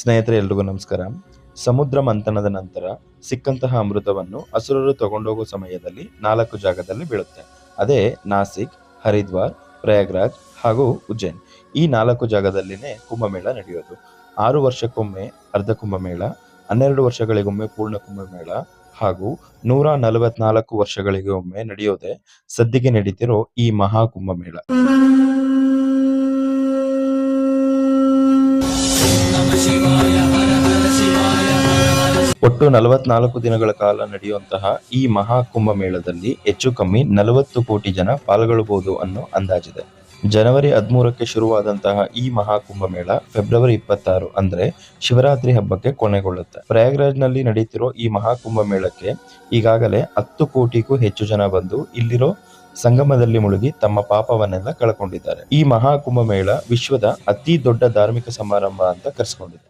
ಸ್ನೇಹಿತರೆ, ಎಲ್ರಿಗೂ ನಮಸ್ಕಾರ. ಸಮುದ್ರ ಮಂಥನದ ನಂತರ ಸಿಕ್ಕಂತಹ ಅಮೃತವನ್ನು ಅಸುರರು ತಗೊಂಡೋಗೋ ಸಮಯದಲ್ಲಿ 4 ಜಾಗದಲ್ಲಿ ಬೀಳುತ್ತೆ. ಅದೇ ನಾಸಿಕ್, ಹರಿದ್ವಾರ್, ಪ್ರಯಾಗ್ರಾಜ್ ಹಾಗೂ ಉಜ್ಜೈನ್. ಈ 4 ಜಾಗದಲ್ಲಿನೇ ಕುಂಭಮೇಳ ನಡೆಯೋದು. 6 ವರ್ಷಕ್ಕೊಮ್ಮೆ ಅರ್ಧ ಕುಂಭಮೇಳ, 12 ವರ್ಷಗಳಿಗೊಮ್ಮೆ ಪೂರ್ಣ ಕುಂಭಮೇಳ ಹಾಗೂ 144 ವರ್ಷಗಳಿಗೆ ಒಮ್ಮೆ ನಡೆಯೋದೇ ಸದ್ಯಕ್ಕೆ ನಡೀತಿರೋ ಈ ಮಹಾ ಕುಂಭಮೇಳ. ಒಟ್ಟು 44 ದಿನಗಳ ಕಾಲ ನಡೆಯುವಂತಹ ಈ ಮಹಾ ಕುಂಭಮೇಳದಲ್ಲಿ ಹೆಚ್ಚು ಕಮ್ಮಿ 40 ಕೋಟಿ ಜನ ಪಾಲ್ಗೊಳ್ಳಬಹುದು ಅನ್ನೋ ಅಂದಾಜಿದೆ. ಜನವರಿ 13ಕ್ಕೆ ಶುರುವಾದಂತಹ ಈ ಮಹಾ ಕುಂಭಮೇಳ ಫೆಬ್ರವರಿ 26 ಅಂದ್ರೆ ಶಿವರಾತ್ರಿ ಹಬ್ಬಕ್ಕೆ ಕೊನೆಗೊಳ್ಳುತ್ತೆ. ಪ್ರಯಾಗ್ರಾಜ್ನಲ್ಲಿ ನಡೀತಿರೋ ಈ ಮಹಾ ಕುಂಭಮೇಳಕ್ಕೆ ಈಗಾಗಲೇ 10 ಕೋಟಿಗೂ ಹೆಚ್ಚು ಜನ ಬಂದು ಇಲ್ಲಿರೋ ಸಂಗಮದಲ್ಲಿ ಮುಳುಗಿ ತಮ್ಮ ಪಾಪವನ್ನೆಲ್ಲ ಕಳ್ಕೊಂಡಿದ್ದಾರೆ. ಈ ಮಹಾ ಕುಂಭಮೇಳ ವಿಶ್ವದ ಅತಿ ದೊಡ್ಡ ಧಾರ್ಮಿಕ ಸಮಾರಂಭ ಅಂತ ಕರೆಸ್ಕೊಂಡಿದೆ.